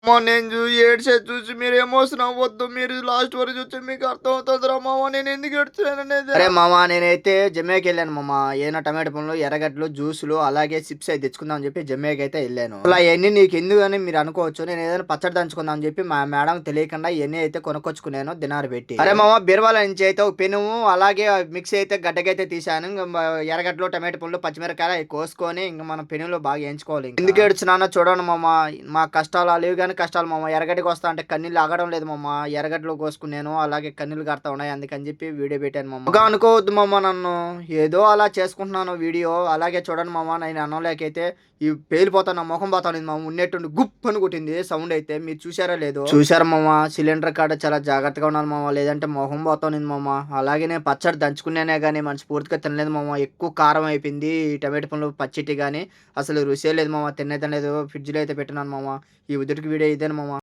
అమ్మో! నేను ఏడ్చేది చూసి మీరు ఎమోషన్ అవ్వద్దు. మీరు లాస్ట్ వరకు చూస్తే మీకు అర్థమవుతదిరా మామ నేనెందుకు ఏడుస్తున్నాననేది. అరే మామ నేనైతే జమేకెళ్ళాను మామ. ఏమైనా టమాటో పండ్లు, ఎర్రగడ్డలు, జ్యూసులు అలాగే చిప్స్ అయి తెచ్చుకుందాం అని చెప్పి జమేకైతే ఎళ్ళాను. అసల అయన్నీ నీకెందుకని మీరు అనుకోవచ్చు. నేను ఏదైనా పచ్చడి దంచుకుందాం అని చెప్పి మా మేడంకి తెలియకుండా ఇయన్నీ అయితే కొనుక్కొచ్చుకున్నాను దినార పెట్టి. అరే మామ బీరువాలో నుంచి అయితే ఒక పెనుము అలాగే మిక్సీ అయితే గడ్డకైతే తీశాను. ఇంక ఎర్రగడ్డలు, టమాటో పండ్లు, పచ్చిమిరపకాయలు అయి కోసుకొని ఇంక మనం పెనుంలో బాగా ఏయించుకోవాలి ఇంక. ఎందుకు ఏడుస్తున్నానో చూడండి మామ. మా కష్టాలు అలివి గాని కష్టాలు మామ. ఎర్రగడ్డ కోస్తా అంటే కన్నీళ్ళు ఆగడం లేదు మామ. ఎర్రగడ్డలు కోసుకున్నాను. అలాగే కన్నీళ్ళు కారుతా ఉన్నాయి. అందుకని చెప్పి వీడియో పెట్టాను మామ. ఇంకా అనుకోవద్దు మామ నన్ను. ఏదో అలా చేసుకుంటున్నాను వీడియో. అలాగే చూడండి మామ నేను అన్నంలోకైతే ఈ పేలిపోతాను. నా మొఖం పోతానింది మామ. ఉన్నట్టుండి గుప్ అని కొట్టింది సౌండ్ అయితే. మీరు చూసారో లేదో? చూసారా మామ. సిలిండర్ కాడ చాలా జాగ్రత్తగా ఉండాలి మామ. లేదంటే మొహం పోతానింది మామ. అలాగే నేను పచ్చడి దంచుకున్నానే గానీ మనస్ఫూర్తిగా తినలేదు మామ. ఎక్కువ కారం అయిపోయింది. ఈ టమాటో పండ్లు పచ్చిటి గాని అసలు రుసే లేదు మామ. తినలేదు. ఫ్రిడ్జ్‌లో అయితే పెట్టినాను మామ. ఈ ఉదటికి వీడియో ఇదేను మామ.